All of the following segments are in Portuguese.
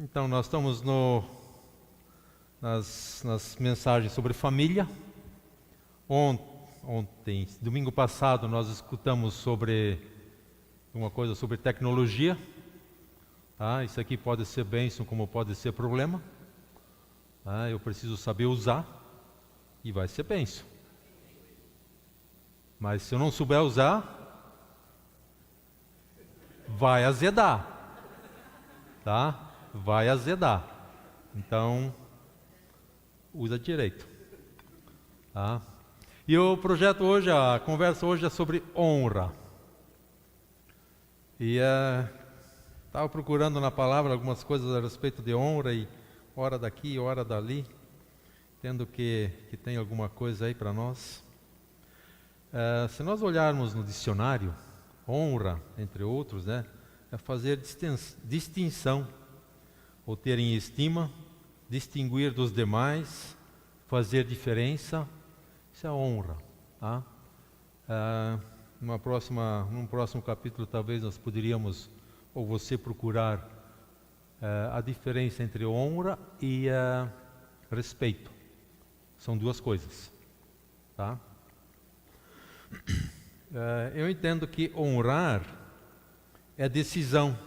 Então, nós estamos nas mensagens sobre família. Ontem, domingo passado, nós escutamos sobre uma coisa sobre tecnologia. Tá? Isso aqui pode ser bênção, como pode ser problema. Tá? Eu preciso saber usar e vai ser bênção. Mas se eu não souber usar, vai azedar. Tá? Vai azedar. Então, usa direito. Tá? E o projeto hoje, a conversa hoje é sobre honra. E estava procurando na palavra algumas coisas a respeito de honra, e hora daqui, hora dali, tendo que tem alguma coisa aí para nós. Se nós olharmos no dicionário, honra, entre outros, é fazer distinção, ou ter em estima, distinguir dos demais, fazer diferença. Isso é honra. Tá? Num próximo capítulo, talvez nós poderíamos, ou você procurar a diferença entre honra e respeito. São duas coisas. Tá? Eu entendo que honrar é decisão,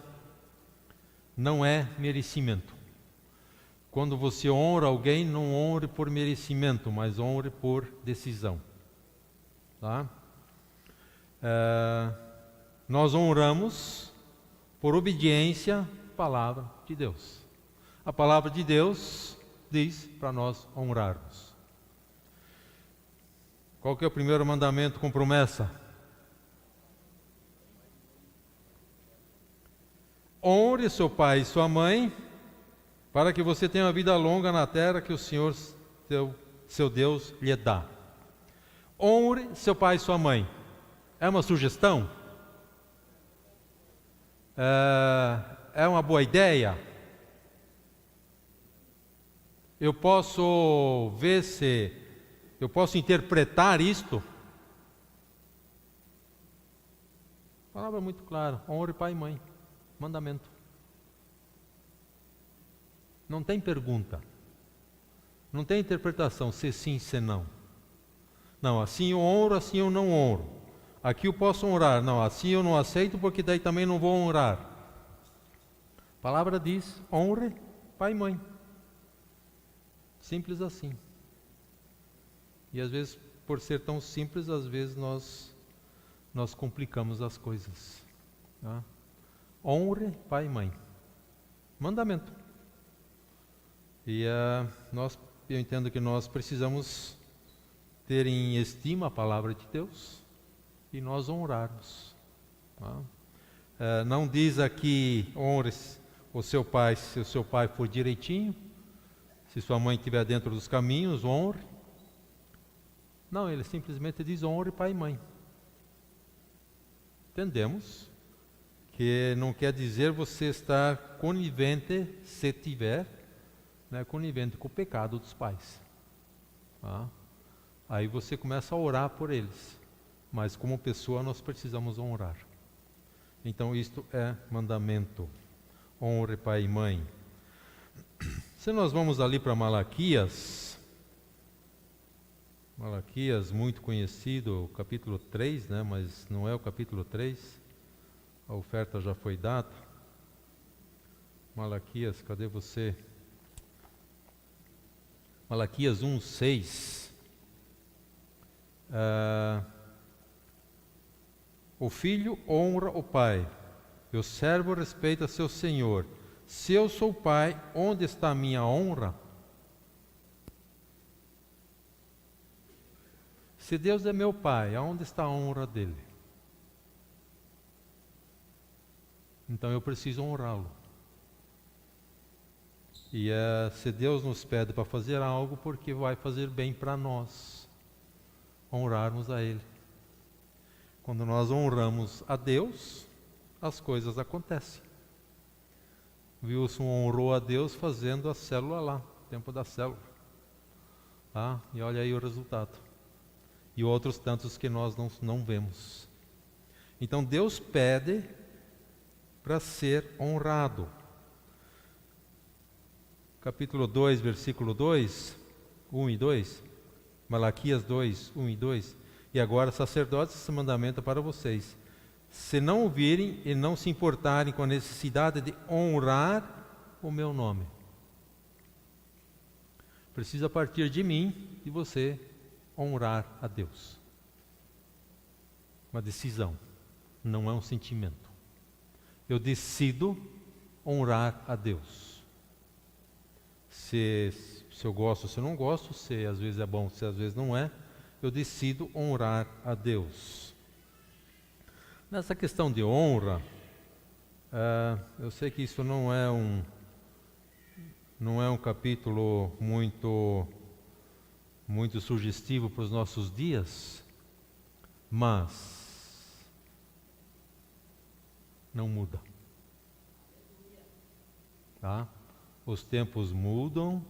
não é merecimento. Quando você honra alguém, não honre por merecimento, mas honre por decisão. Tá? Nós honramos por obediência à palavra de Deus. A palavra de Deus diz para nós honrarmos. Qual que é o primeiro mandamento com promessa? Honre seu pai e sua mãe, para que você tenha uma vida longa na terra que o Senhor, seu Deus, lhe dá. Honre seu pai e sua mãe. É uma sugestão? É uma boa ideia? Eu posso ver se eu posso interpretar isto? Palavra muito clara: honre pai e mãe. Mandamento. Não tem pergunta. Não tem interpretação, se sim, se não. Não, assim eu honro, assim eu não honro. Aqui eu posso honrar. Não, assim eu não aceito, porque daí também não vou honrar. A palavra diz: honre pai e mãe. Simples assim. E às vezes, por ser tão simples, às vezes nós complicamos as coisas. Tá? Honre pai e mãe. Mandamento. E eu entendo que nós precisamos ter em estima a palavra de Deus e nós honrarmos. Tá? Não diz aqui: honre o seu pai se o seu pai for direitinho, se sua mãe estiver dentro dos caminhos, honre. Não, ele simplesmente diz: honre pai e mãe. Entendemos que não quer dizer você estar conivente, se tiver, conivente com o pecado dos pais. Tá? Aí você começa a orar por eles, mas como pessoa nós precisamos honrar. Então isto é mandamento: honre pai e mãe. Se nós vamos ali para Malaquias, muito conhecido, o capítulo 3, mas não é o capítulo 3, a oferta já foi dada. Malaquias, cadê você? Malaquias 1:6. O filho honra o pai, e o servo respeita seu senhor. Se eu sou pai, onde está a minha honra? Se Deus é meu pai, aonde está a honra dele? Então eu preciso honrá-lo. E se Deus nos pede para fazer algo, porque vai fazer bem para nós honrarmos a Ele. Quando nós honramos a Deus, as coisas acontecem. Wilson honrou a Deus fazendo a célula lá, o tempo da célula. Tá? E olha aí o resultado. E outros tantos que nós não vemos. Então Deus pede para ser honrado. capítulo 2, versículo 2, 1 e 2, Malaquias 2, 1 e 2, e agora, sacerdotes, esse mandamento é para vocês. Se não ouvirem e não se importarem com a necessidade de honrar o meu nome, precisa partir de mim, de você, honrar a Deus. Uma decisão, não é um sentimento. Eu decido honrar a Deus. Se eu gosto, se eu não gosto, se às vezes é bom, se às vezes não é, eu decido honrar a Deus. Nessa questão de honra, eu sei que isso não é um capítulo muito sugestivo para os nossos dias, mas não muda. Tá? Os tempos mudam,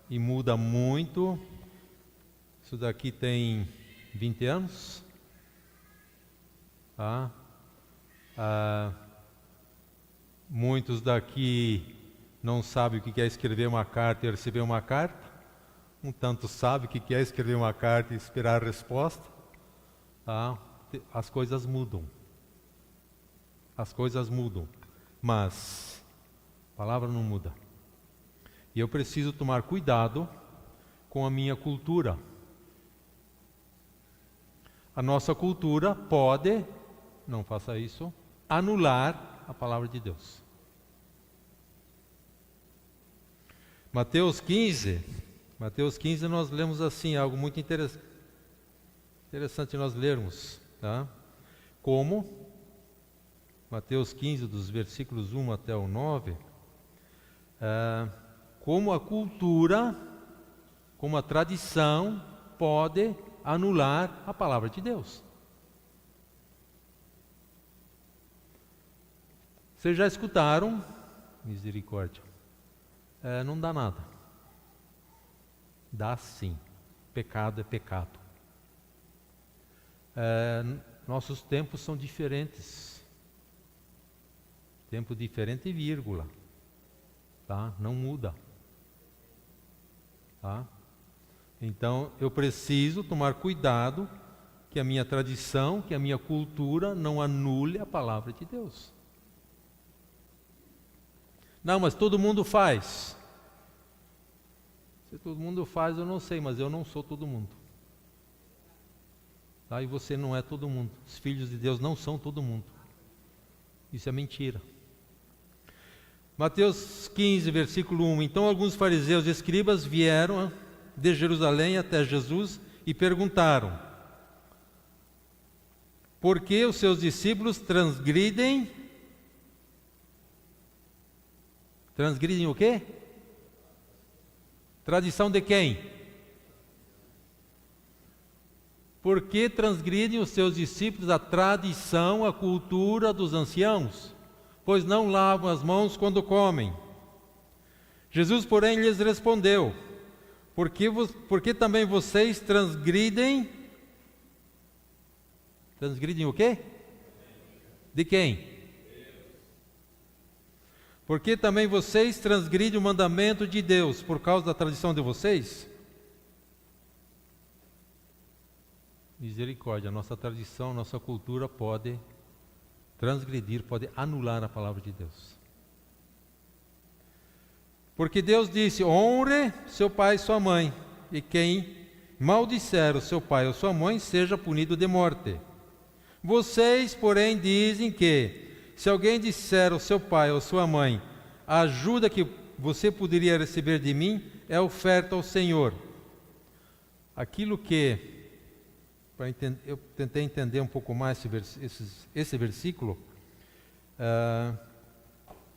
e muda muito. Isso daqui tem 20 anos. Tá? Muitos daqui não sabem o que é escrever uma carta e receber uma carta. Um tanto sabe o que é escrever uma carta e esperar a resposta. Tá? As coisas mudam. As coisas mudam. Mas a palavra não muda. E eu preciso tomar cuidado com a minha cultura. A nossa cultura pode, não faça isso, anular a palavra de Deus. Mateus 15 nós lemos assim, algo muito interessante nós lermos, tá? Como, Mateus 15, dos versículos 1 até o 9, como a cultura, como a tradição pode anular a palavra de Deus. Vocês já escutaram? Misericórdia. Não dá nada. Dá sim. Pecado é pecado. Nossos tempos são diferentes. Tempo diferente, vírgula. Tá? Não muda. Tá? Então, eu preciso tomar cuidado que a minha tradição, que a minha cultura não anule a palavra de Deus. Não, mas todo mundo faz. Se todo mundo faz, eu não sei, mas eu não sou todo mundo. Tá? E você não é todo mundo. Os filhos de Deus não são todo mundo. Isso é mentira. Mateus 15, versículo 1. Então alguns fariseus e escribas vieram de Jerusalém até Jesus e perguntaram: por que os seus discípulos transgridem o quê? Tradição de quem? Por que transgridem os seus discípulos a tradição, a cultura dos anciãos? Pois não lavam as mãos quando comem. Jesus, porém, lhes respondeu: porque também vocês transgridem o quê? De quem? Porque também vocês transgridem o mandamento de Deus por causa da tradição de vocês? Misericórdia, nossa tradição, nossa cultura pode transgredir, pode anular a palavra de Deus. Porque Deus disse: honre seu pai e sua mãe, e quem maldisser o seu pai ou sua mãe seja punido de morte. Vocês, porém, dizem que se alguém disser ao seu pai ou sua mãe: a ajuda que você poderia receber de mim é oferta ao Senhor. Aquilo que eu tentei entender um pouco mais esse versículo.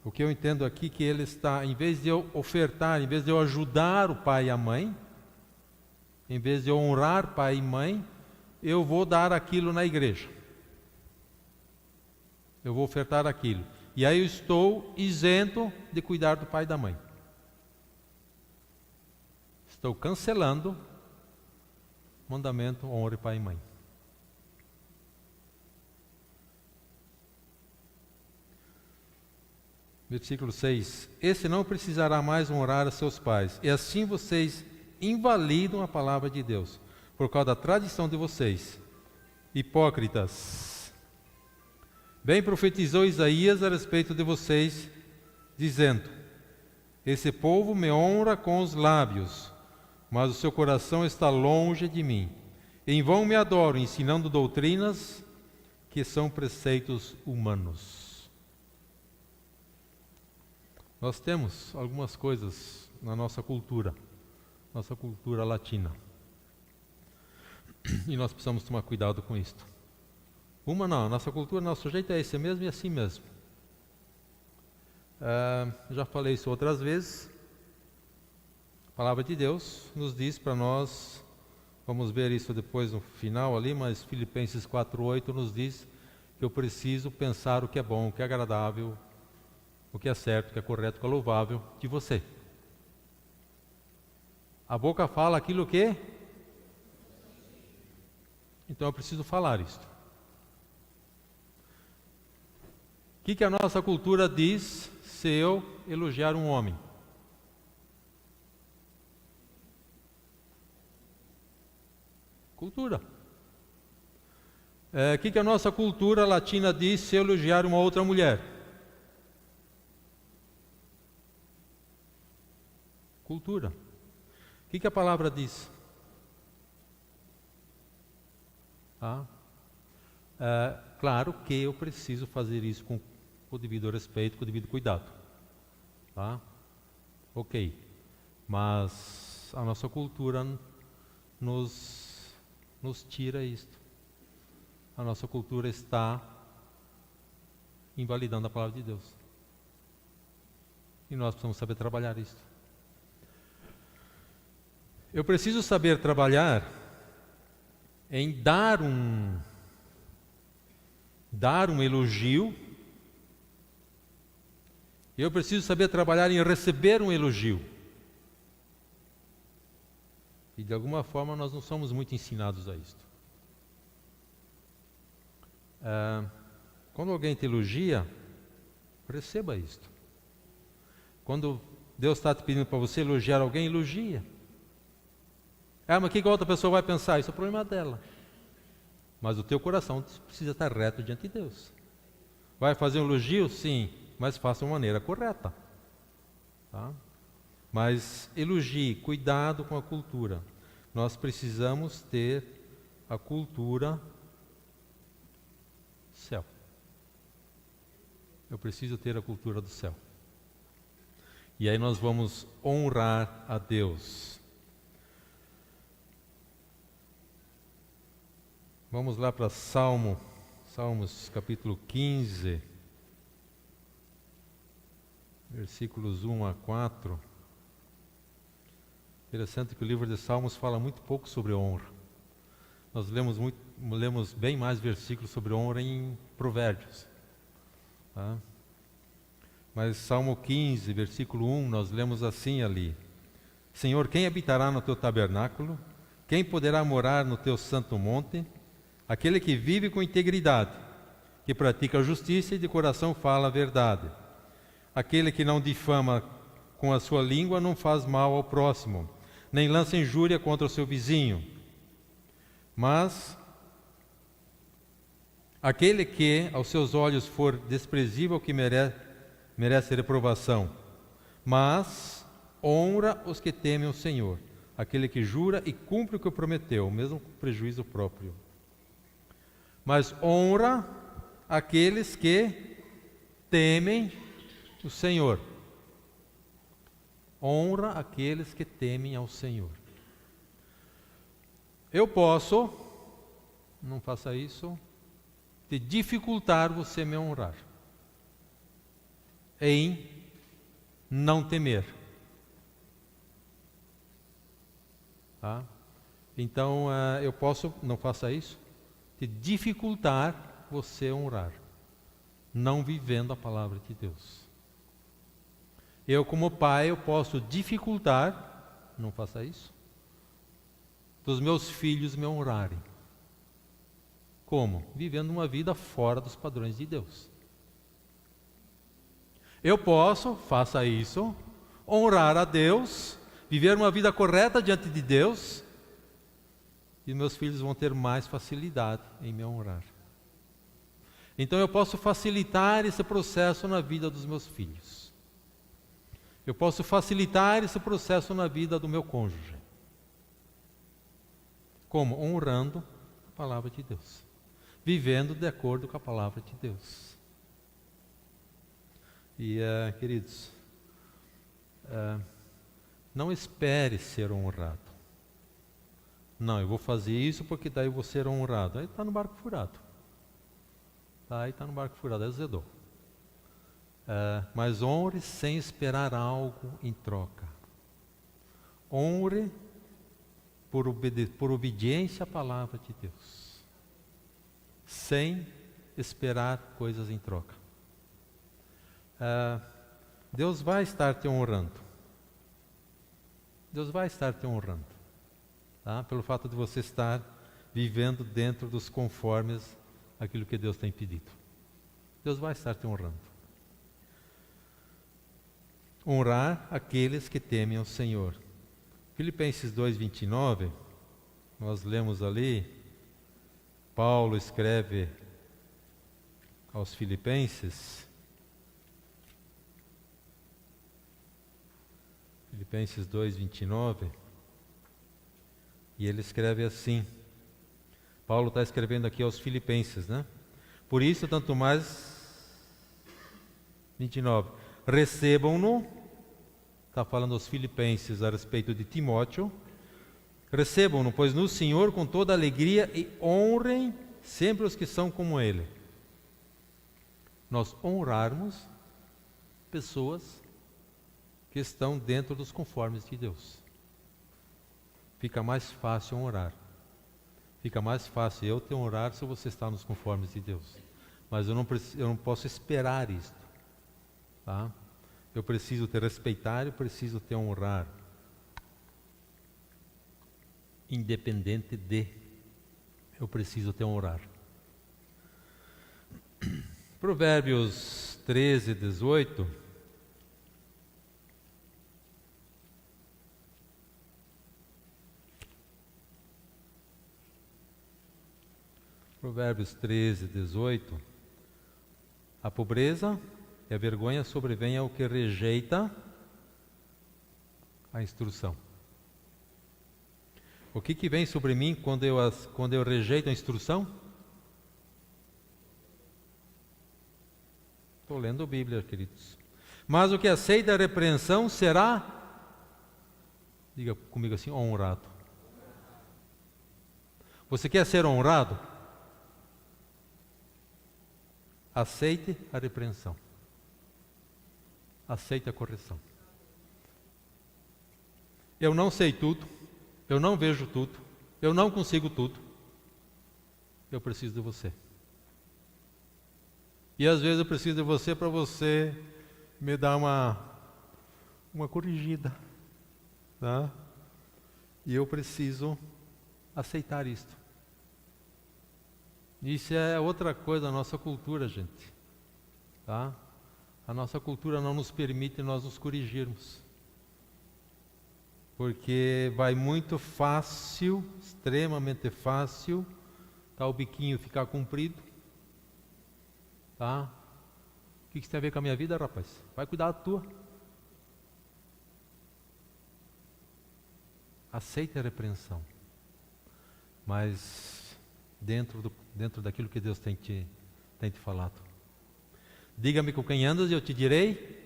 O que eu entendo aqui que ele está, em vez de eu ofertar, em vez de eu ajudar o pai e a mãe, em vez de eu honrar pai e mãe, eu vou dar aquilo na igreja. Eu vou ofertar aquilo. E aí eu estou isento de cuidar do pai e da mãe. Estou cancelando o mandamento: honre pai e mãe. Versículo 6. Esse não precisará mais honrar a seus pais, e assim vocês invalidam a palavra de Deus, por causa da tradição de vocês. Hipócritas. Bem profetizou Isaías a respeito de vocês, dizendo: esse povo me honra com os lábios, mas o seu coração está longe de mim. Em vão me adoram, ensinando doutrinas que são preceitos humanos. Nós temos algumas coisas na nossa cultura latina. E nós precisamos tomar cuidado com isto. Uma não, a nossa cultura, nosso jeito é esse mesmo e assim mesmo. Já falei isso outras vezes. A palavra de Deus nos diz para nós, vamos ver isso depois no final ali, mas Filipenses 4:8 nos diz que eu preciso pensar o que é bom, o que é agradável, o que é certo, o que é correto, o que é louvável de você. A boca fala aquilo que... Então eu preciso falar isto. O que a nossa cultura diz se eu elogiar um homem? Cultura. O que a nossa cultura latina diz se eu elogiar uma outra mulher? Cultura. O que a palavra diz? Claro que eu preciso fazer isso com o devido respeito, com o devido cuidado. Ok. Mas a nossa cultura nos tira isto. A nossa cultura está invalidando a palavra de Deus. E nós precisamos saber trabalhar isso. Eu preciso saber trabalhar em dar um elogio. Eu preciso saber trabalhar em receber um elogio. E de alguma forma nós não somos muito ensinados a isto. Quando alguém te elogia, receba isto. Quando Deus está te pedindo para você elogiar alguém, elogia. Mas o que a outra pessoa vai pensar? Isso é o problema dela. Mas o teu coração precisa estar reto diante de Deus. Vai fazer um elogio? Sim, mas faça de uma maneira correta. Mas elogie, cuidado com a cultura. Nós precisamos ter a cultura céu. Eu preciso ter a cultura do céu. E aí nós vamos honrar a Deus. Vamos lá para Salmos capítulo 15, versículos 1 a 4. Interessante que o livro de Salmos fala muito pouco sobre honra. Nós lemos bem mais versículos sobre honra em Provérbios. Mas Salmo 15, versículo 1, nós lemos assim ali: Senhor, quem habitará no teu tabernáculo? Quem poderá morar no teu santo monte? Aquele que vive com integridade, que pratica a justiça e de coração fala a verdade. Aquele que não difama com a sua língua, não faz mal ao próximo, nem lança injúria contra o seu vizinho. Mas aquele que aos seus olhos for desprezível, que merece reprovação, mas honra os que temem o Senhor. Aquele que jura e cumpre o que prometeu, mesmo com prejuízo próprio. Mas honra aqueles que temem o Senhor. Honra aqueles que temem ao Senhor. Eu posso, não faça isso, te dificultar você me honrar. Em não temer. Então, eu posso, não faça isso, te dificultar você honrar, não vivendo a palavra de Deus. Eu, como pai, eu posso dificultar, não faça isso, dos meus filhos me honrarem. Como? Vivendo uma vida fora dos padrões de Deus. Eu posso, faça isso, honrar a Deus, viver uma vida correta diante de Deus, e meus filhos vão ter mais facilidade em me honrar. Então eu posso facilitar esse processo na vida dos meus filhos. Eu posso facilitar esse processo na vida do meu cônjuge. Como? Honrando a palavra de Deus. Vivendo de acordo com a palavra de Deus. E, queridos, não espere ser honrado. Não, eu vou fazer isso porque daí eu vou ser honrado. Aí está no barco furado. Aí está no barco furado, azedou. Mas honre sem esperar algo em troca. Honre por obediência à palavra de Deus. Sem esperar coisas em troca. Deus vai estar te honrando. Deus vai estar te honrando. Tá? Pelo fato de você estar vivendo dentro dos conformes aquilo que Deus tem pedido. Deus vai estar te honrando. Honrar aqueles que temem ao Senhor. Filipenses 2:29, nós lemos ali, Paulo escreve aos Filipenses, Filipenses 2:29, e ele escreve assim, Paulo está escrevendo aqui aos Filipenses, né? Por isso, tanto mais, 29, recebam-no, está falando aos Filipenses a respeito de Timóteo, recebam-no, pois no Senhor com toda alegria e honrem sempre os que são como ele. Nós honrarmos pessoas que estão dentro dos conformes de Deus. Fica mais fácil honrar. Fica mais fácil eu te honrar se você está nos conformes de Deus. Mas eu não posso esperar isto. Tá? Eu preciso te respeitar, eu preciso te honrar. Independente de, eu preciso te honrar. Provérbios 13:18. Provérbios 13:18. A pobreza e a vergonha sobrevêm ao que rejeita a instrução. O que vem sobre mim quando eu rejeito a instrução? Estou lendo a Bíblia, queridos. Mas o que aceita a repreensão será, diga comigo assim, honrado. Você quer ser honrado? Aceite a repreensão. Aceite a correção. Eu não sei tudo, eu não vejo tudo, eu não consigo tudo. Eu preciso de você. E às vezes eu preciso de você para você me dar uma corrigida. Tá? E eu preciso aceitar isto. Isso é outra coisa da nossa cultura, gente. Tá? A nossa cultura não nos permite nós nos corrigirmos. Porque vai muito fácil, extremamente fácil, tá, o biquinho ficar comprido. Tá? O que isso tem a ver com a minha vida, rapaz? Vai cuidar da tua. Aceite a repreensão. Mas dentro daquilo que Deus tem te falado. Diga-me com quem andas e eu te direi.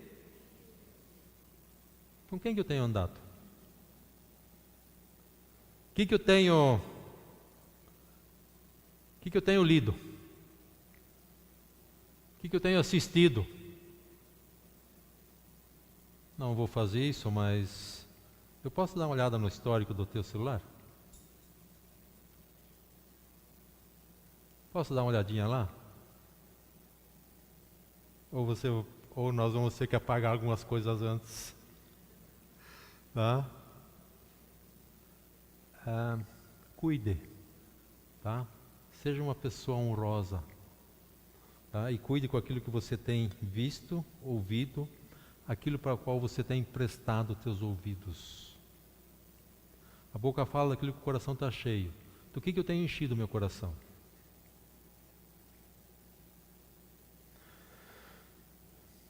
Com quem que eu tenho andado? O que eu tenho lido? O que eu tenho assistido? Não vou fazer isso, mas eu posso dar uma olhada no histórico do teu celular? Posso dar uma olhadinha lá? Ou nós vamos ter que apagar algumas coisas antes. Tá? Cuide. Tá? Seja uma pessoa honrosa. tá? E cuide com aquilo que você tem visto, ouvido, aquilo para o qual você tem prestado teus ouvidos. A boca fala daquilo que o coração está cheio. Do que eu tenho enchido o meu coração?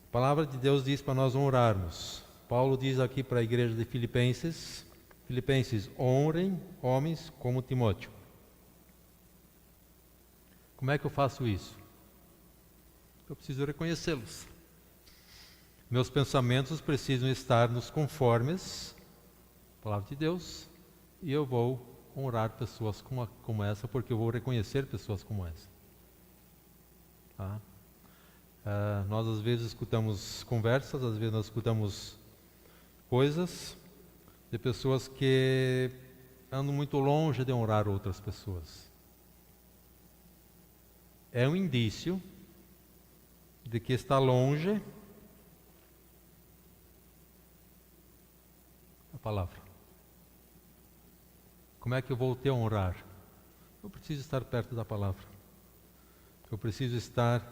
A palavra de Deus diz para nós honrarmos. Paulo diz aqui para a igreja de Filipenses, honrem homens como Timóteo. Como é que eu faço isso? Eu preciso reconhecê-los. Meus pensamentos precisam estar nos conformes, palavra de Deus, e eu vou honrar pessoas como essa, porque eu vou reconhecer pessoas como essa. Tá? Nós às vezes escutamos conversas, às vezes nós escutamos coisas de pessoas que andam muito longe de honrar outras pessoas. É um indício de que está longe a palavra. Como é que eu vou te honrar? Eu preciso estar perto da palavra. Eu preciso estar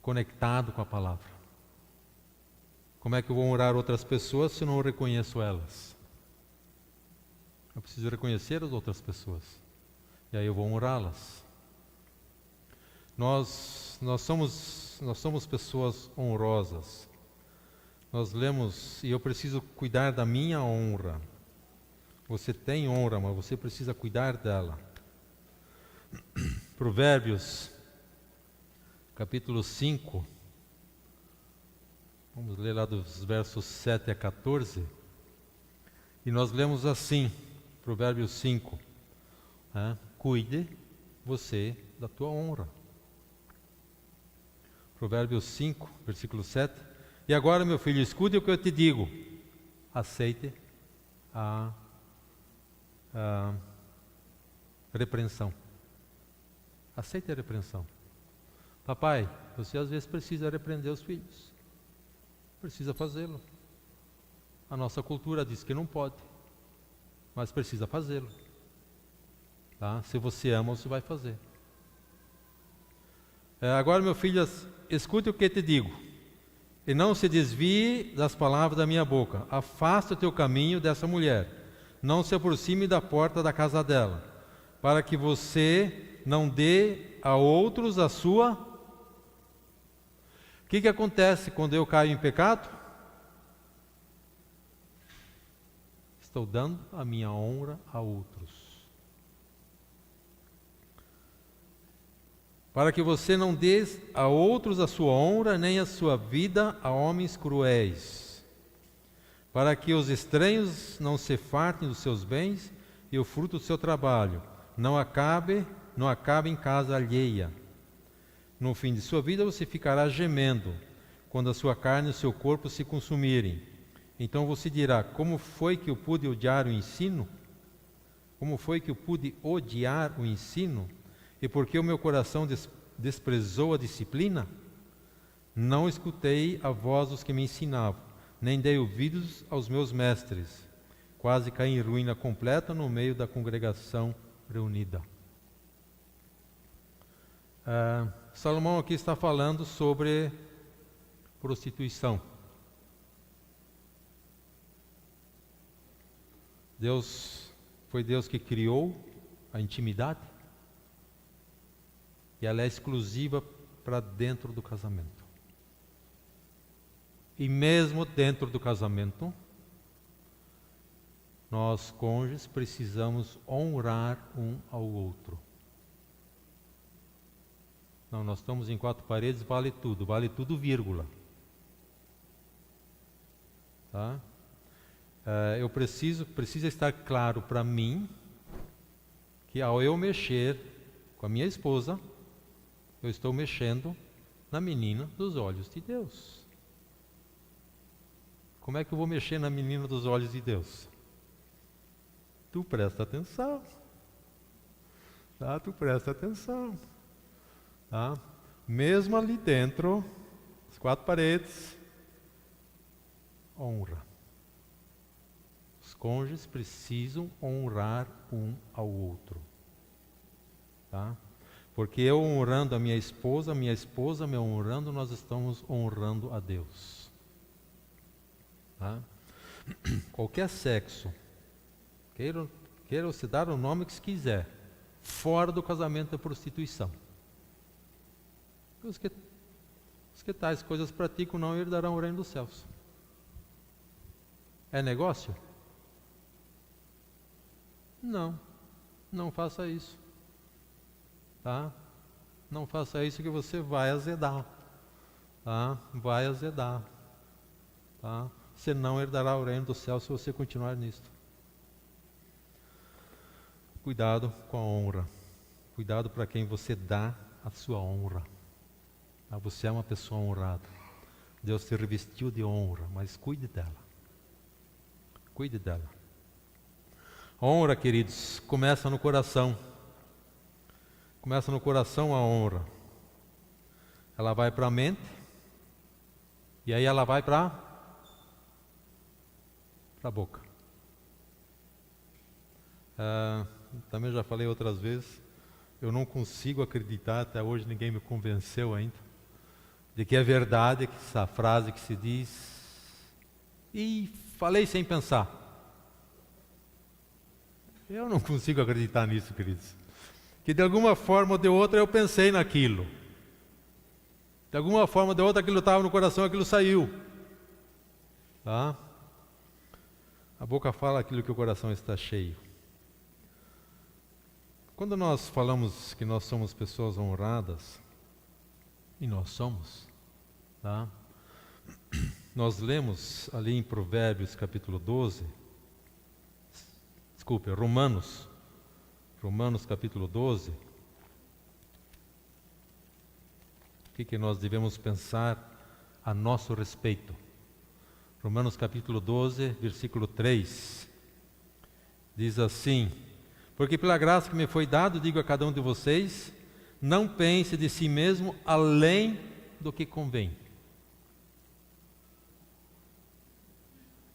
conectado com a palavra. Como é que eu vou honrar outras pessoas se eu não reconheço elas? Eu preciso reconhecer as outras pessoas. E aí eu vou honrá-las. Nós somos pessoas honrosas. Nós lemos, e eu preciso cuidar da minha honra. Você tem honra, mas você precisa cuidar dela. Provérbios, capítulo 5. Vamos ler lá dos versos 7 a 14. E nós lemos assim, Provérbios 5. Cuide você da tua honra. Provérbios 5, versículo 7. E agora, meu filho, escute o que eu te digo. Aceite a repreensão. Aceite a repreensão. Papai, você às vezes precisa repreender os filhos. Precisa fazê-lo. A nossa cultura diz que não pode, mas precisa fazê-lo. Tá? Se você ama, você vai fazer. Agora, meu filho, escute o que te digo, e não se desvie das palavras da minha boca. Afasta o teu caminho dessa mulher, não se aproxime da porta da casa dela, para que você não dê a outros a sua... O que acontece quando eu caio em pecado? Estou dando a minha honra a outros. Para que você não dê a outros a sua honra, nem a sua vida a homens cruéis. Para que os estranhos não se fartem dos seus bens e o fruto do seu trabalho não acabe em casa alheia. No fim de sua vida você ficará gemendo, quando a sua carne e o seu corpo se consumirem. Então você dirá, como foi que eu pude odiar o ensino? Como foi que eu pude odiar o ensino? E por que o meu coração desprezou a disciplina? Não escutei a voz dos que me ensinavam, nem dei ouvidos aos meus mestres. Quase caí em ruína completa no meio da congregação reunida. Salomão aqui está falando sobre prostituição. Foi Deus que criou a intimidade e ela é exclusiva para dentro do casamento. E mesmo dentro do casamento, nós cônjuges precisamos honrar um ao outro. Não, nós estamos em 4 paredes, vale tudo, vírgula. Tá? Eu precisa estar claro para mim que ao eu mexer com a minha esposa, eu estou mexendo na menina dos olhos de Deus. Como é que eu vou mexer na menina dos olhos de Deus? Tu presta atenção. Tá? Tu presta atenção. Tá? Mesmo ali dentro, as 4 paredes, honra. Os cônjuges precisam honrar um ao outro. Tá? Porque eu honrando a minha esposa me honrando, nós estamos honrando a Deus. Tá? Qualquer sexo, queira se dar o nome que se quiser, fora do casamento é prostituição. Os que tais coisas praticam não herdarão o reino dos céus. É negócio? Não faça isso. Tá? Não faça isso que você vai azedar. Tá? Vai azedar. Tá? Você não herdará o reino dos céus se você continuar nisso. Cuidado com a honra. Cuidado para quem você dá a sua honra. Tá? Você é uma pessoa honrada. Deus te revestiu de honra, mas cuide dela. Cuide dela. A honra, queridos, começa no coração. Começa no coração a honra. Ela vai para a mente. E aí ela vai para a boca. Também já falei outras vezes. Eu não consigo acreditar, até hoje ninguém me convenceu ainda, de que é verdade que essa frase que se diz. E falei sem pensar. Eu não consigo acreditar nisso, queridos. Que de alguma forma ou de outra eu pensei naquilo. De alguma forma ou de outra aquilo estava no coração, aquilo saiu. Tá? A boca fala aquilo que o coração está cheio. Quando nós falamos que nós somos pessoas honradas, e nós somos, tá? Nós lemos ali em Provérbios capítulo 12, Romanos capítulo 12, o que nós devemos pensar a nosso respeito. Romanos capítulo 12, versículo 3, diz assim: porque pela graça que me foi dado, digo a cada um de vocês, não pense de si mesmo além do que convém.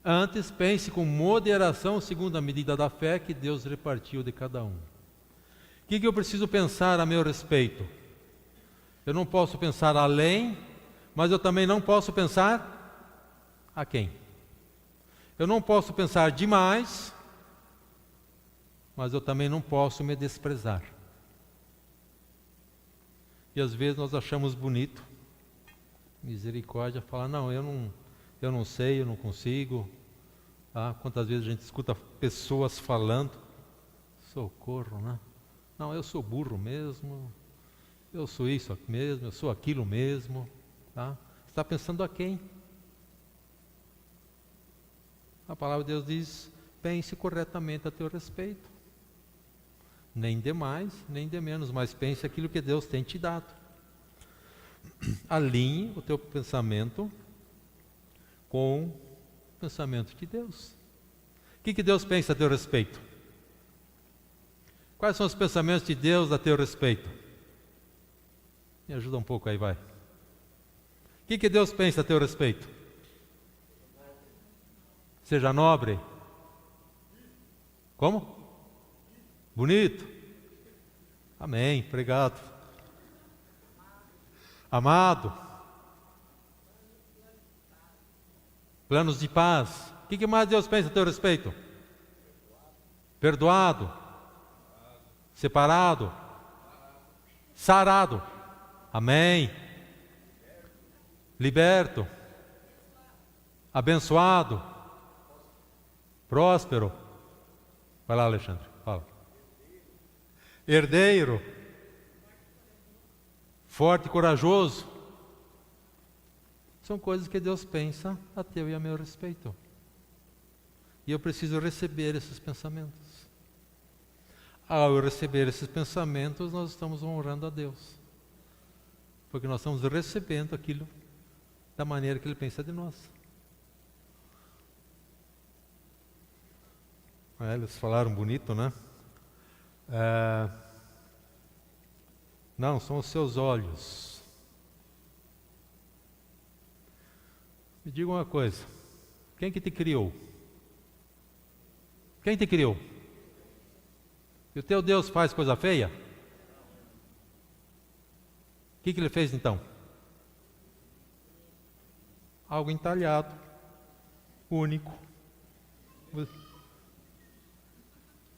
Antes, pense com moderação, segundo a medida da fé que Deus repartiu de cada um. O que eu preciso pensar a meu respeito? Eu não posso pensar além, mas eu também não posso pensar a quem? Eu não posso pensar demais, mas eu também não posso me desprezar. E às vezes nós achamos bonito, misericórdia, falar, não, eu não sei, eu não consigo. Ah, quantas vezes a gente escuta pessoas falando, socorro, né? Não, eu sou burro mesmo, eu sou isso mesmo, eu sou aquilo mesmo. Tá? Você está pensando a quem? A palavra de Deus diz, pense corretamente a teu respeito. Nem de mais, nem de menos, mas pense aquilo que Deus tem te dado. Alinhe o teu pensamento com o pensamento de Deus. O que Deus pensa a teu respeito? Quais são os pensamentos de Deus a teu respeito? Me ajuda um pouco aí, vai. O que Deus pensa a teu respeito? Seja nobre. Como? Bonito? Amém, obrigado. Amado. Planos de paz. O que mais Deus pensa a teu respeito? Perdoado. Separado. Sarado. Amém. Liberto. Abençoado. Próspero. Vai lá, Alexandre, fala. Herdeiro. Forte e corajoso. São coisas que Deus pensa a teu e a meu respeito. E eu preciso receber esses pensamentos. Ao eu receber esses pensamentos, nós estamos honrando a Deus. Porque nós estamos recebendo aquilo da maneira que Ele pensa de nós. Eles falaram bonito, né? Não, são os seus olhos. Me diga uma coisa. Quem que te criou? Quem te criou? E o teu Deus faz coisa feia? que ele fez então? Algo entalhado, único.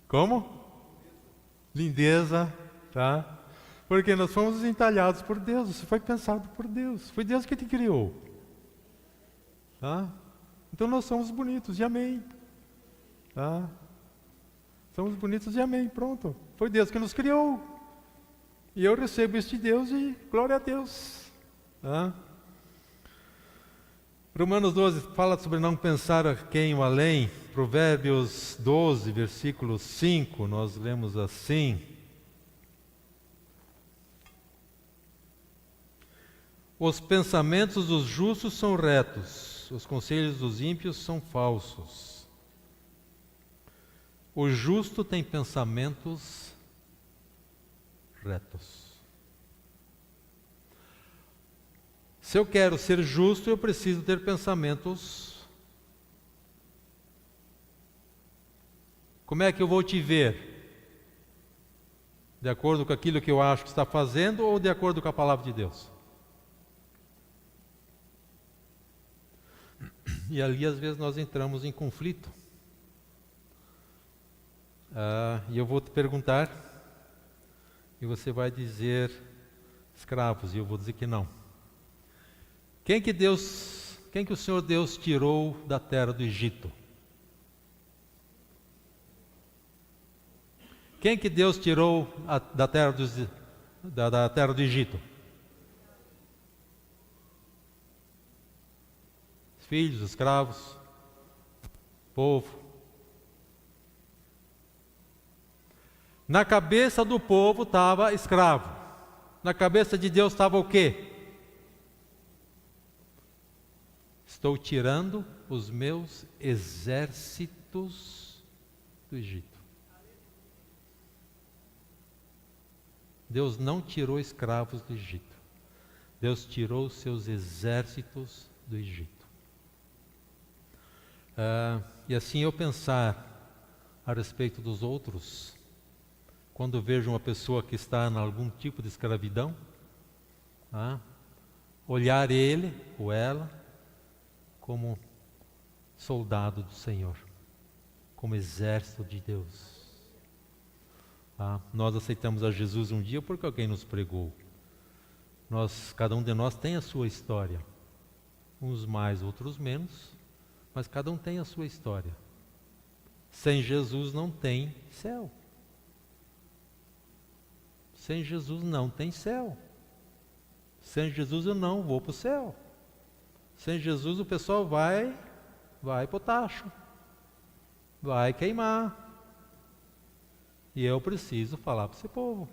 Como? Lindeza, tá? Porque nós fomos entalhados por Deus, isso foi pensado por Deus, foi Deus que te criou. Tá? Então nós somos bonitos, e amém. Tá? Somos bonitos e amém, pronto. Foi Deus que nos criou. E eu recebo este Deus e glória a Deus. Tá? Romanos 12 fala sobre não pensar a quem o além. Provérbios 12, versículo 5, nós lemos assim: os pensamentos dos justos são retos, os conselhos dos ímpios são falsos. O justo tem pensamentos retos. Se eu quero ser justo, eu preciso ter pensamentos. Como é que eu vou te ver? De acordo com aquilo que eu acho que está fazendo ou de acordo com a palavra de Deus? E ali às vezes nós entramos em conflito. E eu vou te perguntar, e você vai dizer escravos, e eu vou dizer que não. Quem que o Senhor Deus tirou da terra do Egito? Quem que Deus tirou da terra do Egito? Os filhos, os escravos, povo. Na cabeça do povo estava escravo. Na cabeça de Deus estava o quê? Estou tirando os meus exércitos do Egito. Deus não tirou escravos do Egito. Deus tirou os seus exércitos do Egito. E assim eu pensar a respeito dos outros, quando vejo uma pessoa que está em algum tipo de escravidão, olhar ele ou ela como soldado do Senhor, como exército de Deus. Nós aceitamos a Jesus um dia porque alguém nos pregou. Cada um de nós tem a sua história, uns mais, outros menos, mas cada um tem a sua história. Sem Jesus não tem céu. Sem Jesus não tem céu. Sem Jesus eu não vou para o céu. Sem Jesus o pessoal vai para o tacho, vai queimar. E eu preciso falar para esse povo.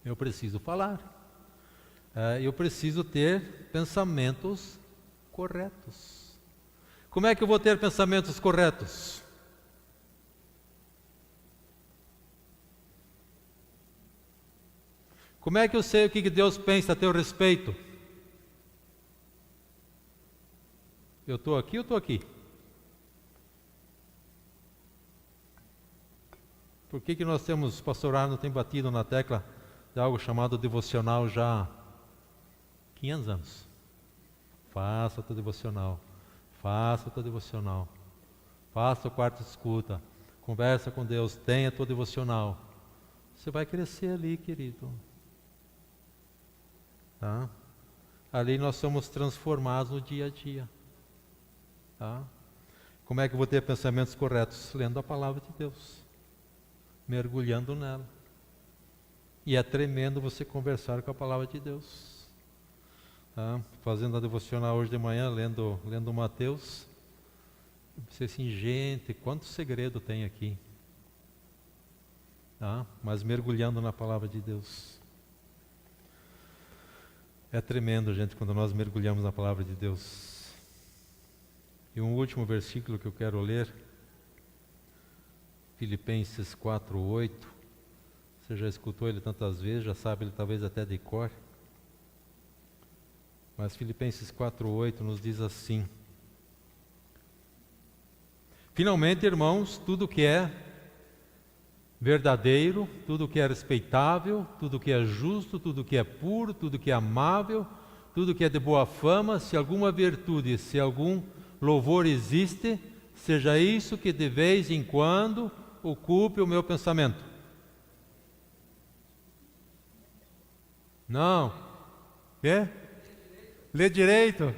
Eu preciso falar. Eu preciso ter pensamentos corretos. Como é que eu vou ter pensamentos corretos? Como é que eu sei o que Deus pensa a teu respeito? Eu estou aqui ou estou aqui? Por que nós temos, pastor Arno tem batido na tecla de algo chamado devocional já há 500 anos? Faça o teu devocional, faça o teu devocional, faça o quarto de escuta, conversa com Deus, tenha o teu devocional. Você vai crescer ali, querido. Ali nós somos transformados no dia a dia. Como é que eu vou ter pensamentos corretos? Lendo a palavra de Deus, mergulhando nela. E é tremendo você conversar com a palavra de Deus. Fazendo a devocional hoje de manhã, lendo Mateus, eu pensei assim, gente, quanto segredo tem aqui. Mas mergulhando na palavra de Deus. É tremendo, gente, quando nós mergulhamos na palavra de Deus. E um último versículo que eu quero ler, Filipenses 4:8. Você já escutou ele tantas vezes, já sabe ele talvez até de cor. Mas Filipenses 4:8 nos diz assim: finalmente, irmãos, tudo que é verdadeiro, tudo que é respeitável, tudo que é justo, tudo que é puro, tudo que é amável, tudo que é de boa fama, se alguma virtude, se algum louvor existe, seja isso que de vez em quando ocupe o meu pensamento. Não. Quê? Lê direito.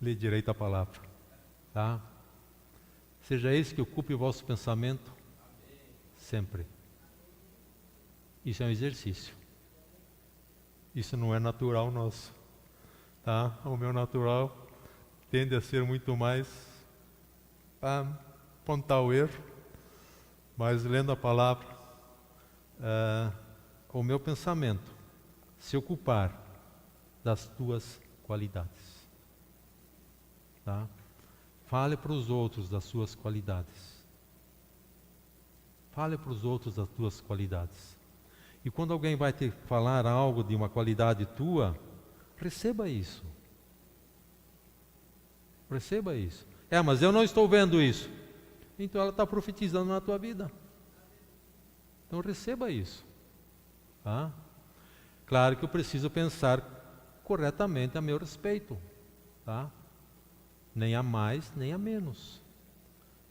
Lê direito a palavra. Tá? Seja isso que ocupe o vosso pensamento sempre. Isso é um exercício. Isso não é natural nosso. Tá? O meu natural tende a ser muito mais apontar o erro, mas lendo a palavra, o meu pensamento se ocupar das tuas qualidades. Tá? Fale para os outros das suas qualidades. Fale para os outros das tuas qualidades. E quando alguém vai te falar algo de uma qualidade tua, receba isso. Receba isso. Mas eu não estou vendo isso. Então ela está profetizando na tua vida. Então receba isso. Tá? Claro que eu preciso pensar corretamente a meu respeito. Tá? Nem a mais, nem a menos.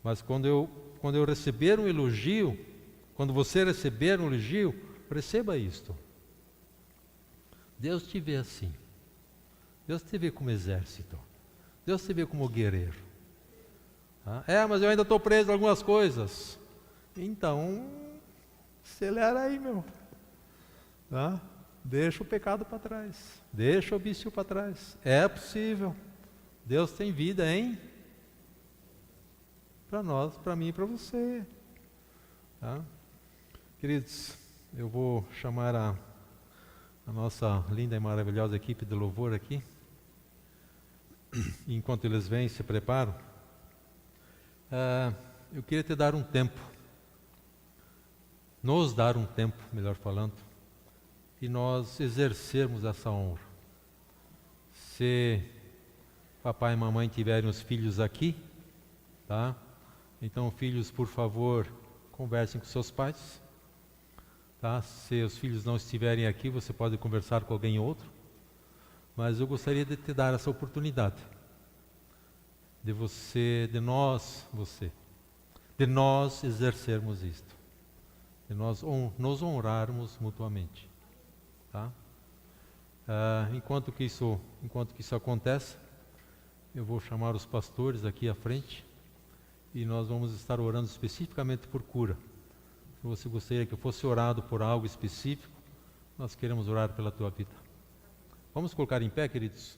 Mas quando eu receber um elogio, quando você receber um elogio, receba isto. Deus te vê assim. Deus te vê como exército. Deus te vê como guerreiro. Tá? Mas eu ainda estou preso em algumas coisas. Então, acelera aí, meu. Tá? Deixa o pecado para trás. Deixa o vício para trás. É possível. Deus tem vida, hein? Para nós, para mim e para você. Tá? Queridos, eu vou chamar a nossa linda e maravilhosa equipe de louvor aqui. Enquanto eles vêm e se preparam, eu queria te dar um tempo, nos dar um tempo, melhor falando, e nós exercermos essa honra. Se papai e mamãe tiverem os filhos aqui, tá? Então, filhos, por favor, conversem com seus pais. Tá? Se os filhos não estiverem aqui, você pode conversar com alguém outro. Mas eu gostaria de te dar essa oportunidade. De nós exercermos isto. De nós nos honrarmos mutuamente. Tá? Enquanto que isso acontece, eu vou chamar os pastores aqui à frente e nós vamos estar orando especificamente por cura. Se você gostaria que eu fosse orado por algo específico, nós queremos orar pela tua vida. Vamos colocar em pé, queridos?